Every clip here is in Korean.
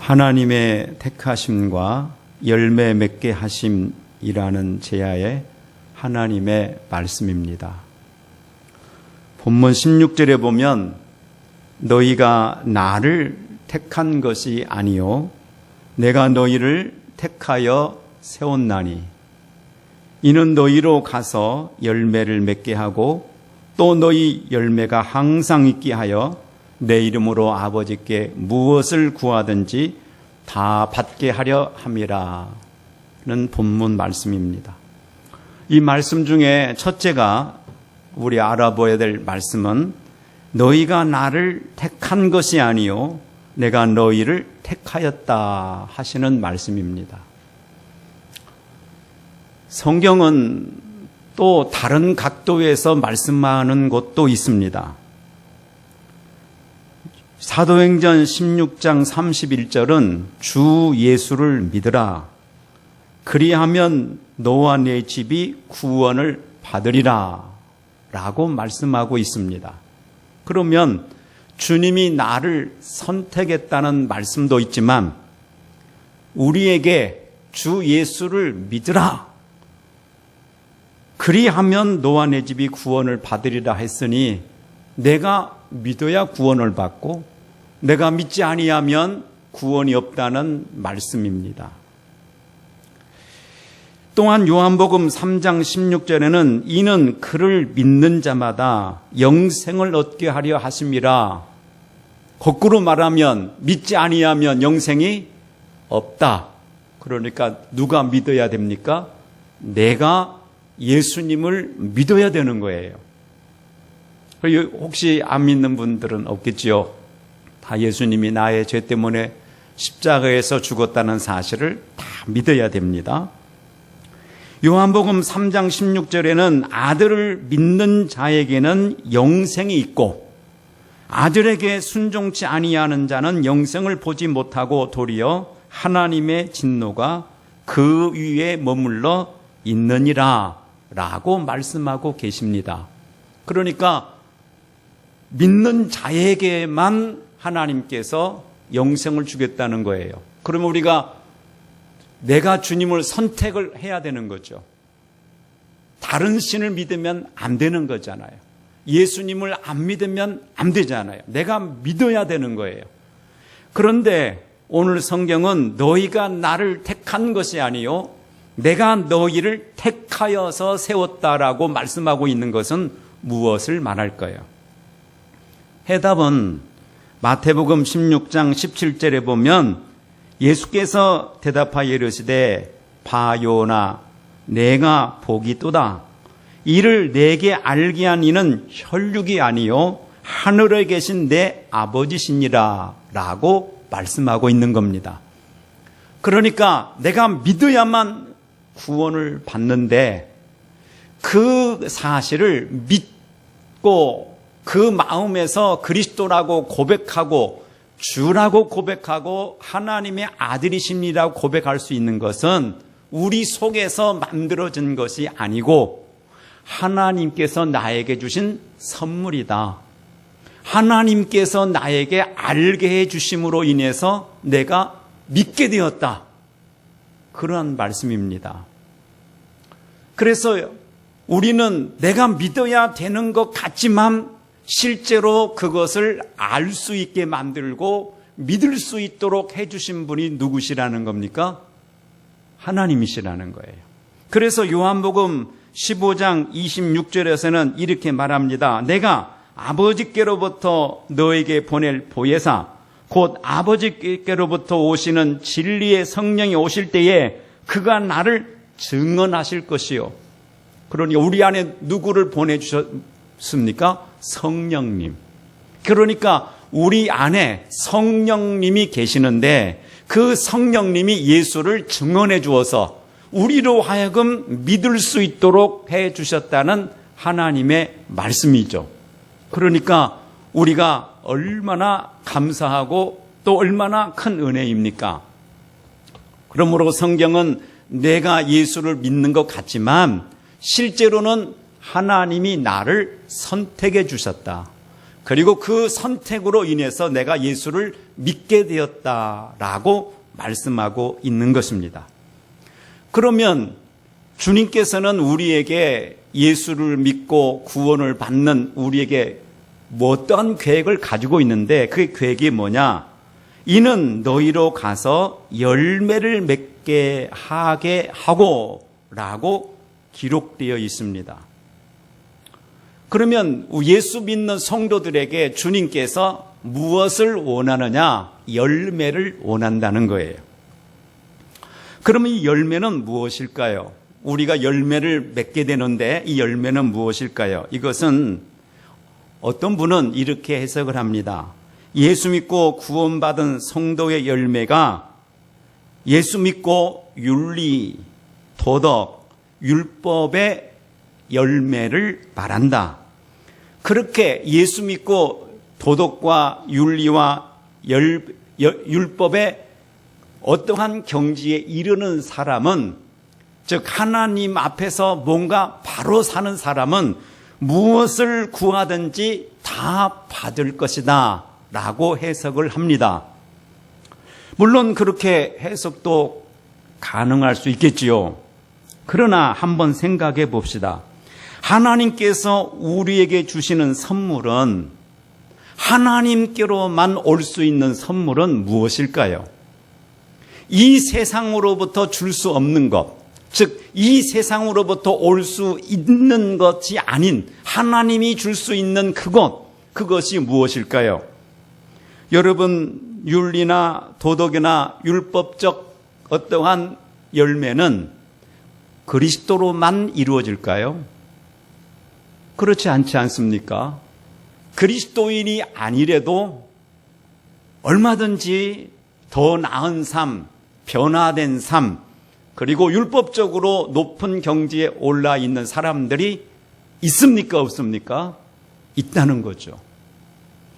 하나님의 택하심과 열매 맺게 하심이라는 제야의 하나님의 말씀입니다. 본문 16절에 보면 너희가 나를 택한 것이 아니요 내가 너희를 택하여 세웠나니 이는 너희로 가서 열매를 맺게 하고 또 너희 열매가 항상 있게 하여 내 이름으로 아버지께 무엇을 구하든지 다 받게 하려 함이라는 본문 말씀입니다. 이 말씀 중에 첫째가 우리 알아보아야 될 말씀은 너희가 나를 택한 것이 아니요 내가 너희를 택하였다 하시는 말씀입니다. 성경은 또 다른 각도에서 말씀하는 곳도 있습니다. 사도행전 16장 31절은 주 예수를 믿으라. 그리하면 너와 네 집이 구원을 받으리라 라고 말씀하고 있습니다. 그러면 주님이 나를 선택했다는 말씀도 있지만 우리에게 주 예수를 믿으라. 그리하면 너와 내 집이 구원을 받으리라 했으니 내가 믿어야 구원을 받고 내가 믿지 아니하면 구원이 없다는 말씀입니다. 또한 요한복음 3장 16절에는 이는 그를 믿는 자마다 영생을 얻게 하려 하심이라. 거꾸로 말하면 믿지 아니하면 영생이 없다. 그러니까 누가 믿어야 됩니까? 내가 예수님을 믿어야 되는 거예요. 혹시 안 믿는 분들은 없겠지요. 다 예수님이 나의 죄 때문에 십자가에서 죽었다는 사실을 다 믿어야 됩니다. 요한복음 3장 16절에는 아들을 믿는 자에게는 영생이 있고 아들에게 순종치 아니하는 자는 영생을 보지 못하고 도리어 하나님의 진노가 그 위에 머물러 있느니라 라고 말씀하고 계십니다. 그러니까 믿는 자에게만 하나님께서 영생을 주겠다는 거예요. 그러면 우리가 내가 주님을 선택을 해야 되는 거죠. 다른 신을 믿으면 안 되는 거잖아요. 예수님을 안 믿으면 안 되잖아요. 내가 믿어야 되는 거예요. 그런데 오늘 성경은 너희가 나를 택한 것이 아니요 내가 너희를 택하여서 세웠다라고 말씀하고 있는 것은 무엇을 말할까요? 해답은 마태복음 16장 17절에 보면 예수께서 대답하여 이르시되 바요나 내가 복이 또다. 이를 내게 알게 한 이는 혈육이 아니요 하늘에 계신 내 아버지시니라 라고 말씀하고 있는 겁니다. 그러니까 내가 믿어야만 구원을 받는데 그 사실을 믿고 그 마음에서 그리스도라고 고백하고 주라고 고백하고 하나님의 아들이십니다라고 고백할 수 있는 것은 우리 속에서 만들어진 것이 아니고 하나님께서 나에게 주신 선물이다. 하나님께서 나에게 알게 해주심으로 인해서 내가 믿게 되었다. 그러한 말씀입니다. 그래서 우리는 내가 믿어야 되는 것 같지만 실제로 그것을 알 수 있게 만들고 믿을 수 있도록 해주신 분이 누구시라는 겁니까? 하나님이시라는 거예요. 그래서 요한복음 15장 26절에서는 이렇게 말합니다. 내가 아버지께로부터 너에게 보낼 보혜사 곧 아버지께로부터 오시는 진리의 성령이 오실 때에 그가 나를 증언하실 것이요. 그러니까 우리 안에 누구를 보내주셨습니까? 성령님. 그러니까 우리 안에 성령님이 계시는데 그 성령님이 예수를 증언해 주어서 우리로 하여금 믿을 수 있도록 해 주셨다는 하나님의 말씀이죠. 그러니까 우리가 얼마나 감사하고 또 얼마나 큰 은혜입니까? 그러므로 성경은 내가 예수를 믿는 것 같지만 실제로는 하나님이 나를 선택해 주셨다. 그리고 그 선택으로 인해서 내가 예수를 믿게 되었다라고 말씀하고 있는 것입니다. 그러면 주님께서는 우리에게 예수를 믿고 구원을 받는 우리에게 어떠한 계획을 가지고 있는데 그 계획이 뭐냐? 이는 너희로 가서 열매를 맺게 하게 하고 라고 기록되어 있습니다. 그러면 예수 믿는 성도들에게 주님께서 무엇을 원하느냐? 열매를 원한다는 거예요. 그러면 이 열매는 무엇일까요? 우리가 열매를 맺게 되는데 이 열매는 무엇일까요? 이것은 어떤 분은 이렇게 해석을 합니다. 예수 믿고 구원받은 성도의 열매가 예수 믿고 윤리, 도덕, 율법의 열매를 말한다. 그렇게 예수 믿고 도덕과 윤리와 율법의 어떠한 경지에 이르는 사람은, 즉 하나님 앞에서 뭔가 바로 사는 사람은 무엇을 구하든지 다 받을 것이다 라고 해석을 합니다. 물론 그렇게 해석도 가능할 수 있겠지요. 그러나 한번 생각해 봅시다. 하나님께서 우리에게 주시는 선물은, 하나님께로만 올 수 있는 선물은 무엇일까요? 이 세상으로부터 줄 수 없는 것, 즉 이 세상으로부터 올 수 있는 것이 아닌 하나님이 줄 수 있는 그것이 무엇일까요? 여러분, 윤리나 도덕이나 율법적 어떠한 열매는 그리스도로만 이루어질까요? 그렇지 않지 않습니까? 그리스도인이 아니래도 얼마든지 더 나은 삶, 변화된 삶, 그리고 율법적으로 높은 경지에 올라 있는 사람들이 있습니까? 없습니까? 있다는 거죠.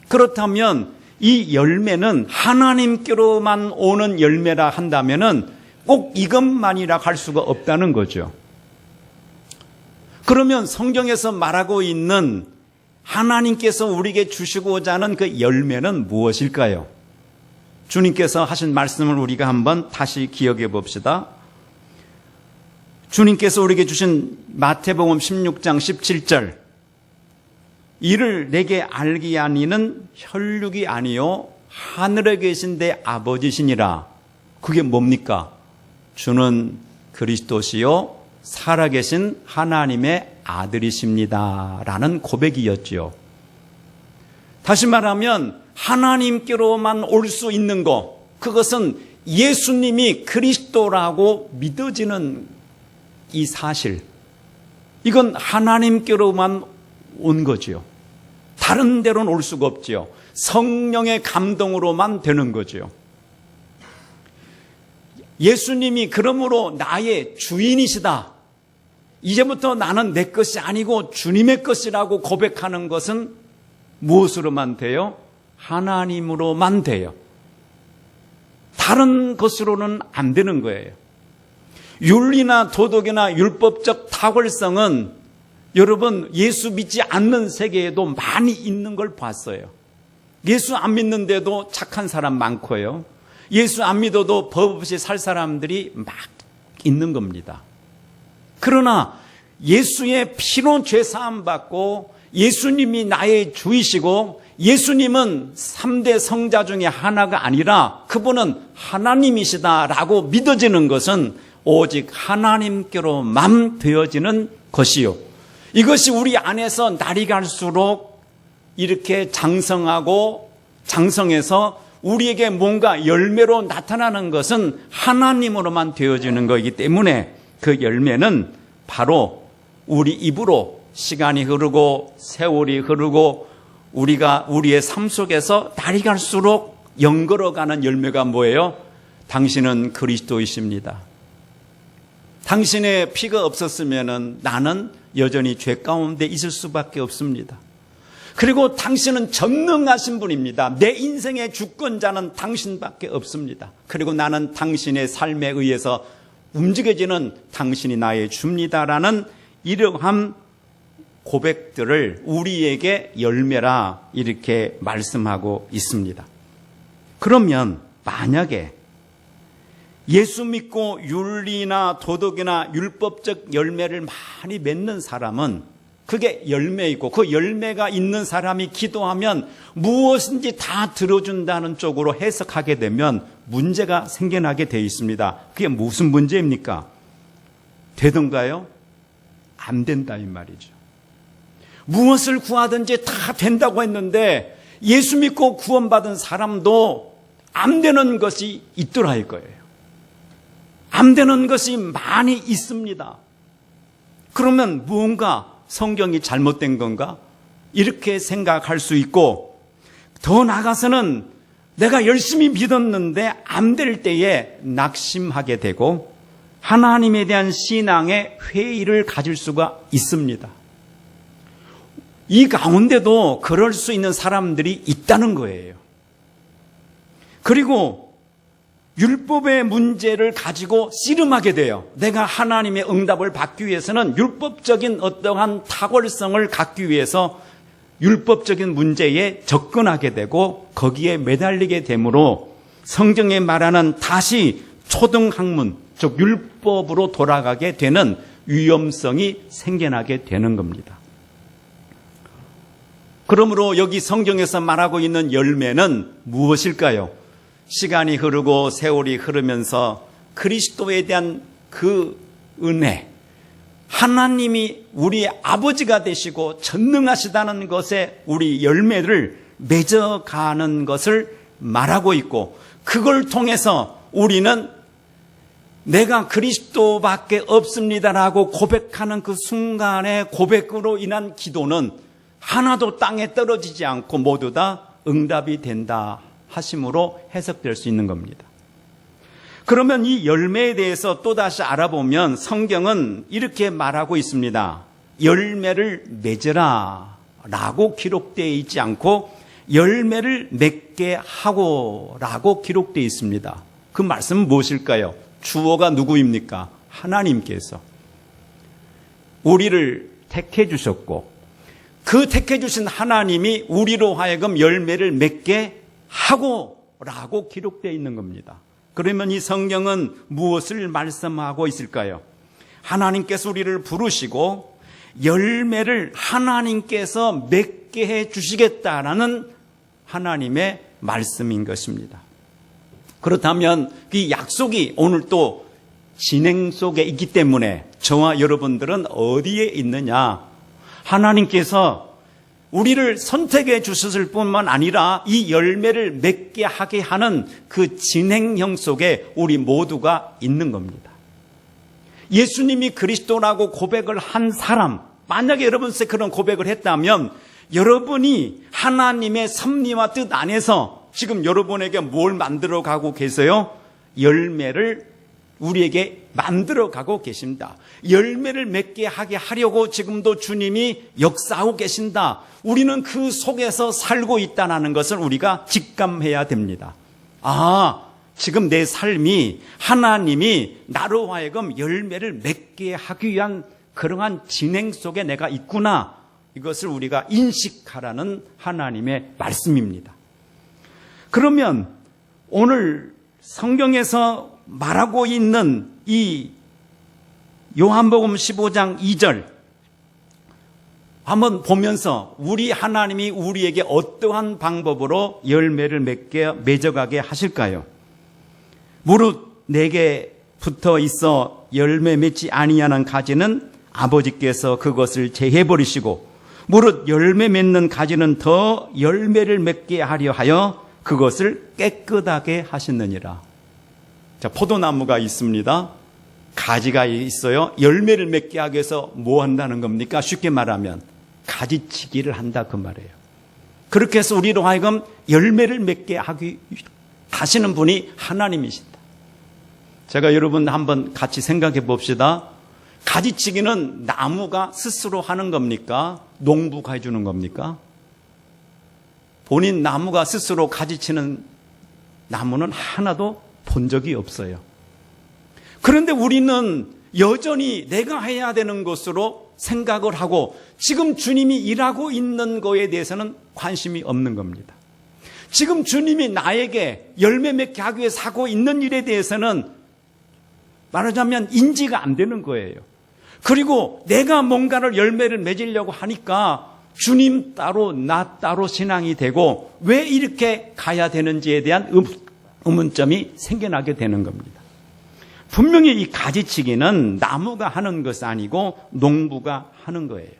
그렇다면 이 열매는 하나님께로만 오는 열매라 한다면은 꼭 이것만이라 할 수가 없다는 거죠. 그러면 성경에서 말하고 있는 하나님께서 우리에게 주시고자 하는 그 열매는 무엇일까요? 주님께서 하신 말씀을 우리가 한번 다시 기억해 봅시다. 주님께서 우리에게 주신 마태복음 16장 17절, 이를 내게 알게 하니는 혈육이 아니요 하늘에 계신 내 아버지시니라. 그게 뭡니까? 주는 그리스도시요 살아계신 하나님의 아들이십니다 라는 고백이었지요. 다시 말하면 하나님께로만 올 수 있는 것, 그것은 예수님이 그리스도라고 믿어지는 이 사실, 이건 하나님께로만 온 거지요. 다른 데로는 올 수가 없지요. 성령의 감동으로만 되는 거지요. 예수님이 그러므로 나의 주인이시다, 이제부터 나는 내 것이 아니고 주님의 것이라고 고백하는 것은 무엇으로만 돼요? 하나님으로만 돼요. 다른 것으로는 안 되는 거예요. 윤리나 도덕이나 율법적 탁월성은 여러분 예수 믿지 않는 세계에도 많이 있는 걸 봤어요. 예수 안 믿는데도 착한 사람 많고요. 예수 안 믿어도 법 없이 살 사람들이 막 있는 겁니다. 그러나 예수의 피로 죄사함 받고 예수님이 나의 주이시고 예수님은 3대 성자 중에 하나가 아니라 그분은 하나님이시다라고 믿어지는 것은 오직 하나님께로만 되어지는 것이요. 이것이 우리 안에서 날이 갈수록 이렇게 장성하고 장성해서 우리에게 뭔가 열매로 나타나는 것은 하나님으로만 되어지는 것이기 때문에 그 열매는 바로 우리 입으로 시간이 흐르고 세월이 흐르고 우리가 우리의 삶 속에서 날이 갈수록 연걸어가는 열매가 뭐예요? 당신은 그리스도이십니다. 당신의 피가 없었으면 나는 여전히 죄 가운데 있을 수밖에 없습니다. 그리고 당신은 전능하신 분입니다. 내 인생의 주권자는 당신밖에 없습니다. 그리고 나는 당신의 삶에 의해서 움직여지는 당신이 나의 주입니다라는 이러한 고백들을 우리에게 열매라 이렇게 말씀하고 있습니다. 그러면 만약에 예수 믿고 윤리나 도덕이나 율법적 열매를 많이 맺는 사람은 그게 열매이고 그 열매가 있는 사람이 기도하면 무엇인지 다 들어준다는 쪽으로 해석하게 되면 문제가 생겨나게 되어 있습니다. 그게 무슨 문제입니까? 되던가요? 안 된다 이 말이죠. 무엇을 구하든지 다 된다고 했는데 예수 믿고 구원받은 사람도 안 되는 것이 있더라 이거예요. 안 되는 것이 많이 있습니다. 그러면 무언가 성경이 잘못된 건가? 이렇게 생각할 수 있고 더 나아가서는 내가 열심히 믿었는데 안 될 때에 낙심하게 되고 하나님에 대한 신앙의 회의를 가질 수가 있습니다. 이 가운데도 그럴 수 있는 사람들이 있다는 거예요. 그리고 율법의 문제를 가지고 씨름하게 돼요. 내가 하나님의 응답을 받기 위해서는 율법적인 어떠한 탁월성을 갖기 위해서 율법적인 문제에 접근하게 되고 거기에 매달리게 되므로 성경에 말하는 다시 초등학문, 즉 율법으로 돌아가게 되는 위험성이 생겨나게 되는 겁니다. 그러므로 여기 성경에서 말하고 있는 열매는 무엇일까요? 시간이 흐르고 세월이 흐르면서 그리스도에 대한 그 은혜, 하나님이 우리의 아버지가 되시고 전능하시다는 것에 우리 열매를 맺어가는 것을 말하고 있고 그걸 통해서 우리는 내가 그리스도밖에 없습니다라고 고백하는 그 순간의 고백으로 인한 기도는 하나도 땅에 떨어지지 않고 모두 다 응답이 된다 하심으로 해석될 수 있는 겁니다. 그러면 이 열매에 대해서 또다시 알아보면 성경은 이렇게 말하고 있습니다. 열매를 맺으라 라고 기록되어 있지 않고 열매를 맺게 하고 라고 기록되어 있습니다. 그 말씀은 무엇일까요? 주어가 누구입니까? 하나님께서 우리를 택해 주셨고 그 택해 주신 하나님이 우리로 하여금 열매를 맺게 하고 라고 기록되어 있는 겁니다. 그러면 이 성경은 무엇을 말씀하고 있을까요? 하나님께서 우리를 부르시고 열매를 하나님께서 맺게 해 주시겠다라는 하나님의 말씀인 것입니다. 그렇다면 이 약속이 오늘 또 진행 속에 있기 때문에 저와 여러분들은 어디에 있느냐? 하나님께서 우리를 선택해 주셨을 뿐만 아니라 이 열매를 맺게 하게 하는 그 진행형 속에 우리 모두가 있는 겁니다. 예수님이 그리스도라고 고백을 한 사람, 만약에 여러분께 그런 고백을 했다면 여러분이 하나님의 섭리와 뜻 안에서 지금 여러분에게 뭘 만들어 가고 계세요? 열매를 우리에게 만들어 가고 계십니다. 열매를 맺게 하게 하려고 지금도 주님이 역사하고 계신다. 우리는 그 속에서 살고 있다는 것을 우리가 직감해야 됩니다. 아, 지금 내 삶이 하나님이 나로 하여금 열매를 맺게 하기 위한 그러한 진행 속에 내가 있구나. 이것을 우리가 인식하라는 하나님의 말씀입니다. 그러면 오늘 성경에서 말하고 있는 이 요한복음 15장 2절 한번 보면서 우리 하나님이 우리에게 어떠한 방법으로 열매를 맺어가게 하실까요? 무릇 내게 붙어 있어 열매 맺지 아니하는 가지는 아버지께서 그것을 제해버리시고 무릇 열매 맺는 가지는 더 열매를 맺게 하려 하여 그것을 깨끗하게 하셨느니라. 자, 포도나무가 있습니다. 가지가 있어요. 열매를 맺게 하기 위해서 뭐 한다는 겁니까? 쉽게 말하면 가지치기를 한다 그 말이에요. 그렇게 해서 우리로 하여금 열매를 맺게 하시는 분이 하나님이신다. 제가 여러분 한번 같이 생각해 봅시다. 가지치기는 나무가 스스로 하는 겁니까? 농부가 해주는 겁니까? 본인 나무가 스스로 가지치는 나무는 하나도 본 적이 없어요. 그런데 우리는 여전히 내가 해야 되는 것으로 생각을 하고 지금 주님이 일하고 있는 거에 대해서는 관심이 없는 겁니다. 지금 주님이 나에게 열매 맺게 하기 위해서 하고 있는 일에 대해서는 말하자면 인지가 안 되는 거예요. 그리고 내가 뭔가를 열매를 맺으려고 하니까 주님 따로 나 따로 신앙이 되고 왜 이렇게 가야 되는지에 대한 의문점이 생겨나게 되는 겁니다. 분명히 이 가지치기는 나무가 하는 것이 아니고 농부가 하는 거예요.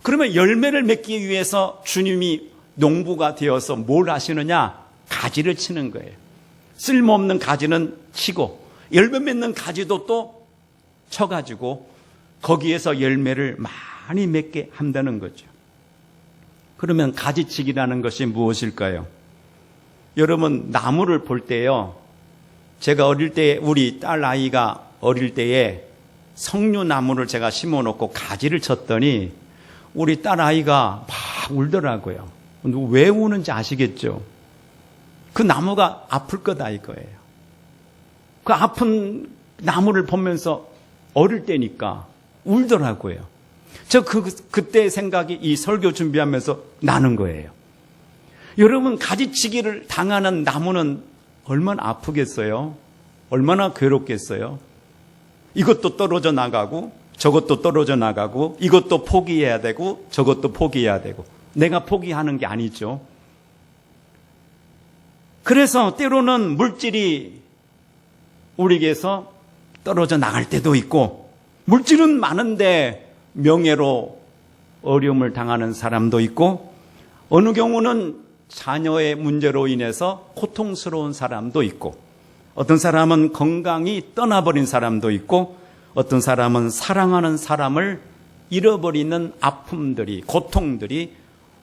그러면 열매를 맺기 위해서 주님이 농부가 되어서 뭘 하시느냐? 가지를 치는 거예요. 쓸모없는 가지는 치고 열매 맺는 가지도 또 쳐가지고 거기에서 열매를 많이 맺게 한다는 거죠. 그러면 가지치기라는 것이 무엇일까요? 여러분 나무를 볼 때요. 제가 어릴 때 우리 딸 아이가 어릴 때에 석류나무를 제가 심어놓고 가지를 쳤더니 우리 딸 아이가 막 울더라고요. 왜 우는지 아시겠죠? 그 나무가 아플 거다 이거예요. 그 아픈 나무를 보면서 어릴 때니까 울더라고요. 저 그때 생각이 이 설교 준비하면서 나는 거예요. 여러분 가지치기를 당하는 나무는 얼마나 아프겠어요? 얼마나 괴롭겠어요? 이것도 떨어져 나가고 저것도 떨어져 나가고 이것도 포기해야 되고 저것도 포기해야 되고 내가 포기하는 게 아니죠. 그래서 때로는 물질이 우리에게서 떨어져 나갈 때도 있고 물질은 많은데 명예로 어려움을 당하는 사람도 있고 어느 경우는 자녀의 문제로 인해서 고통스러운 사람도 있고 어떤 사람은 건강이 떠나버린 사람도 있고 어떤 사람은 사랑하는 사람을 잃어버리는 아픔들이 고통들이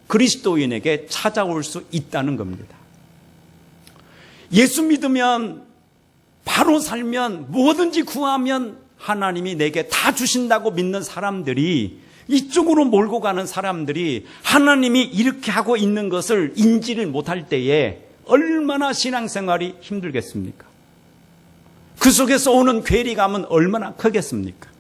그리스도인에게 찾아올 수 있다는 겁니다. 예수 믿으면 바로 살면 뭐든지 구하면 하나님이 내게 다 주신다고 믿는 사람들이 이쪽으로 몰고 가는 사람들이 하나님이 이렇게 하고 있는 것을 인지를 못할 때에 얼마나 신앙생활이 힘들겠습니까? 그 속에서 오는 괴리감은 얼마나 크겠습니까?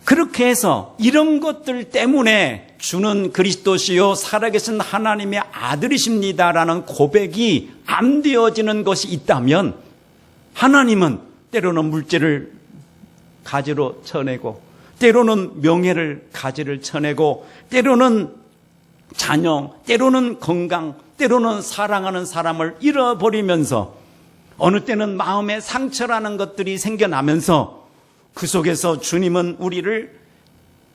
그렇게 해서 이런 것들 때문에 주는 그리스도시요 살아계신 하나님의 아들이십니다라는 고백이 안 되어지는 것이 있다면 하나님은 때로는 물질을 가지로 쳐내고 때로는 명예를 가지를 쳐내고 때로는 자녀, 때로는 건강, 때로는 사랑하는 사람을 잃어버리면서 어느 때는 마음의 상처라는 것들이 생겨나면서 그 속에서 주님은 우리를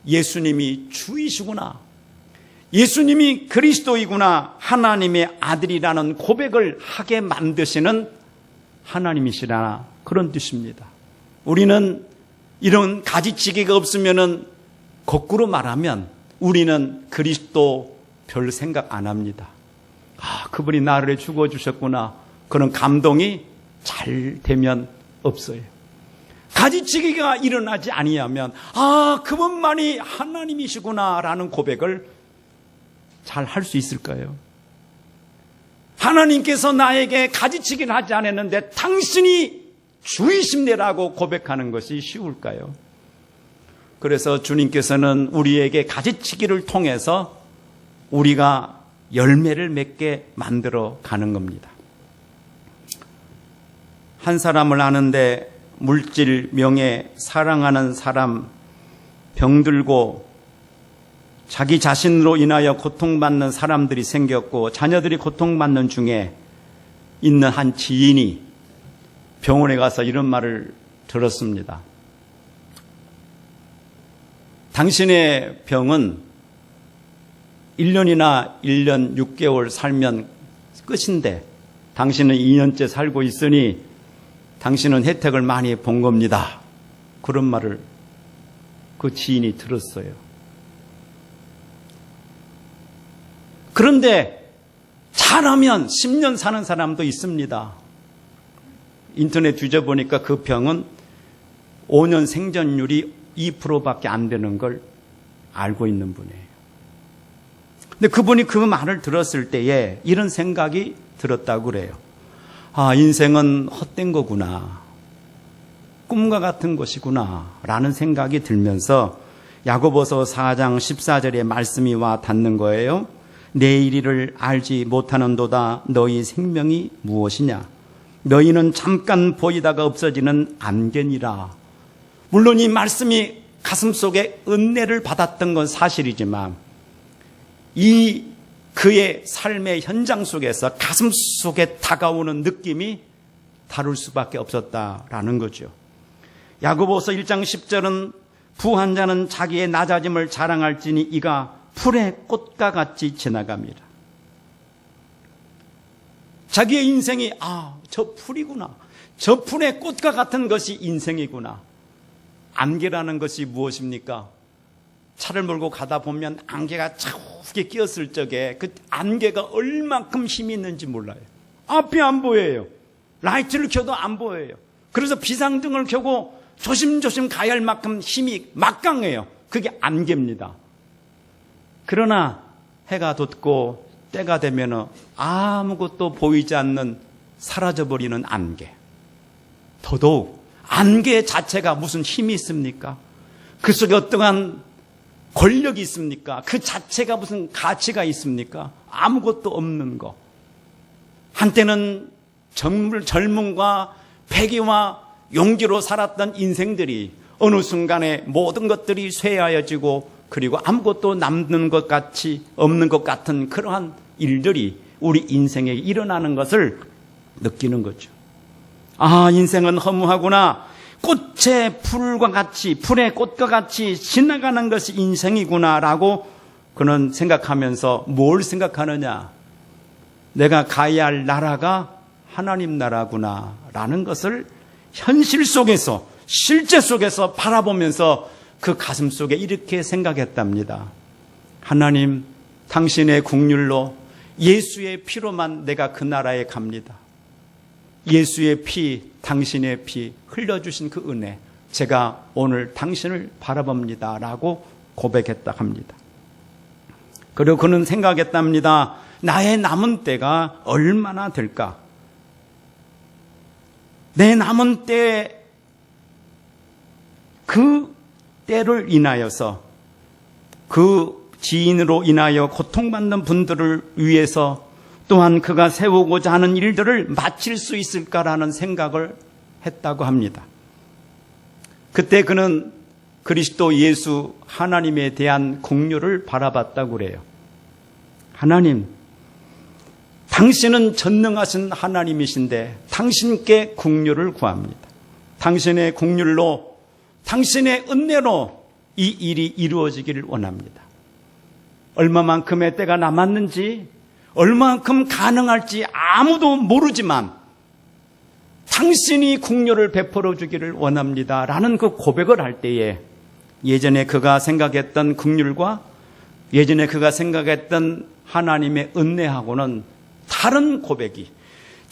예수님이 주이시구나, 예수님이 그리스도이구나, 하나님의 아들이라는 고백을 하게 만드시는 하나님이시라 그런 뜻입니다. 우리는 이런 가지치기가 없으면은 거꾸로 말하면 우리는 그리스도 별 생각 안 합니다. 아, 그분이 나를 죽어주셨구나. 그런 감동이 잘 되면 없어요. 가지치기가 일어나지 아니하면 아, 그분만이 하나님이시구나라는 고백을 잘 할 수 있을까요? 하나님께서 나에게 가지치기를 하지 않았는데 당신이 주이십니다라고 고백하는 것이 쉬울까요? 그래서 주님께서는 우리에게 가지치기를 통해서 우리가 열매를 맺게 만들어 가는 겁니다. 한 사람을 아는데 물질, 명예, 사랑하는 사람, 병들고 자기 자신으로 인하여 고통받는 사람들이 생겼고 자녀들이 고통받는 중에 있는 한 지인이 병원에 가서 이런 말을 들었습니다. 당신의 병은 1년이나 1년 6개월 살면 끝인데 당신은 2년째 살고 있으니 당신은 혜택을 많이 본 겁니다. 그런 말을 그 지인이 들었어요. 그런데 잘하면 10년 사는 사람도 있습니다. 인터넷 뒤져보니까 그 병은 5년 생존율이 2%밖에 안 되는 걸 알고 있는 분이에요. 근데 그분이 그 말을 들었을 때에 이런 생각이 들었다고 그래요. 아, 인생은 헛된 거구나. 꿈과 같은 것이구나 라는 생각이 들면서 야고보서 4장 14절의 말씀이 와 닿는 거예요. 내일을 알지 못하는도다. 너희 생명이 무엇이냐? 너희는 잠깐 보이다가 없어지는 안개니라. 물론 이 말씀이 가슴속에 은혜를 받았던 건 사실이지만 이 그의 삶의 현장 속에서 가슴 속에 다가오는 느낌이 다를 수밖에 없었다라는 거죠. 야고보서 1장 10절은 부한 자는 자기의 낮아짐을 자랑할지니 이가 풀의 꽃과 같이 지나갑니다. 자기의 인생이 저 풀이구나. 저 풀의 꽃과 같은 것이 인생이구나. 안개라는 것이 무엇입니까? 차를 몰고 가다 보면 안개가 자욱하게 끼었을 적에 그 안개가 얼만큼 힘이 있는지 몰라요. 앞이 안 보여요. 라이트를 켜도 안 보여요. 그래서 비상등을 켜고 조심조심 가야 할 만큼 힘이 막강해요. 그게 안개입니다. 그러나 해가 돋고 때가 되면 아무것도 보이지 않는 사라져버리는 안개. 더더욱 안개 자체가 무슨 힘이 있습니까? 그 속에 어떠한 권력이 있습니까? 그 자체가 무슨 가치가 있습니까? 아무것도 없는 거. 한때는 젊음과 패기와 용기로 살았던 인생들이 어느 순간에 모든 것들이 쇠하여지고 그리고 아무것도 남는 것 같이 없는 것 같은 그러한 일들이 우리 인생에 일어나는 것을 느끼는 거죠. 인생은 허무하구나. 꽃의 풀과 같이, 풀의 꽃과 같이 지나가는 것이 인생이구나라고 그는 생각하면서 뭘 생각하느냐? 내가 가야 할 나라가 하나님 나라구나라는 것을 현실 속에서, 실제 속에서 바라보면서 그 가슴 속에 이렇게 생각했답니다. 하나님, 당신의 긍휼로 예수의 피로만 내가 그 나라에 갑니다. 예수의 피, 당신의 피 흘려주신 그 은혜, 제가 오늘 당신을 바라봅니다 라고 고백했다 합니다. 그리고 그는 생각했답니다. 나의 남은 때가 얼마나 될까? 내 남은 때, 그 때를 인하여서 그 지인으로 인하여 고통받는 분들을 위해서 또한 그가 세우고자 하는 일들을 마칠 수 있을까라는 생각을 했다고 합니다. 그때 그는 그리스도 예수 하나님에 대한 긍휼을 바라봤다고 그래요. 하나님, 당신은 전능하신 하나님이신데 당신께 긍휼을 구합니다. 당신의 긍휼로, 당신의 은혜로 이 일이 이루어지기를 원합니다. 얼마만큼의 때가 남았는지, 얼마만큼 가능할지 아무도 모르지만 당신이 긍휼을 베풀어 주기를 원합니다 라는 그 고백을 할 때에 예전에 그가 생각했던 긍휼과 예전에 그가 생각했던 하나님의 은혜하고는 다른 고백이,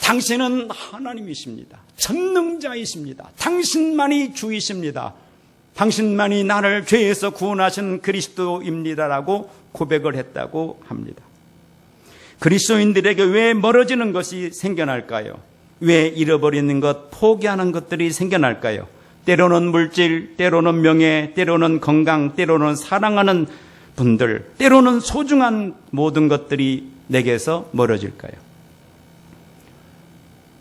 당신은 하나님이십니다. 전능자이십니다. 당신만이 주이십니다. 당신만이 나를 죄에서 구원하신 그리스도입니다라고 고백을 했다고 합니다. 그리스도인들에게 왜 멀어지는 것이 생겨날까요? 왜 잃어버리는 것, 포기하는 것들이 생겨날까요? 때로는 물질, 때로는 명예, 때로는 건강, 때로는 사랑하는 분들, 때로는 소중한 모든 것들이 내게서 멀어질까요?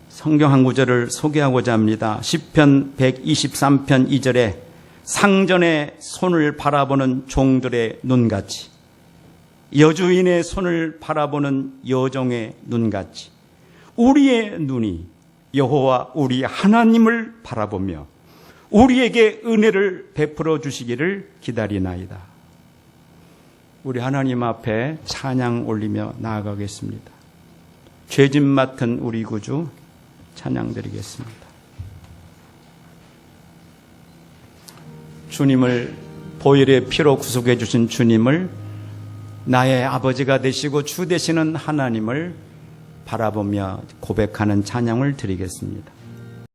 성경 한 구절을 소개하고자 합니다. 시편 123편 2절에 상전의 손을 바라보는 종들의 눈같이, 여주인의 손을 바라보는 여종의 눈같이 우리의 눈이 여호와 우리 하나님을 바라보며 우리에게 은혜를 베풀어 주시기를 기다리나이다. 우리 하나님 앞에 찬양 올리며 나아가겠습니다. 죄짐 맡은 우리 구주 찬양 드리겠습니다. 주님을, 보혈의 피로 구속해 주신 주님을, 나의 아버지가 되시고 주 되시는 하나님을 바라보며 고백하는 찬양을 드리겠습니다.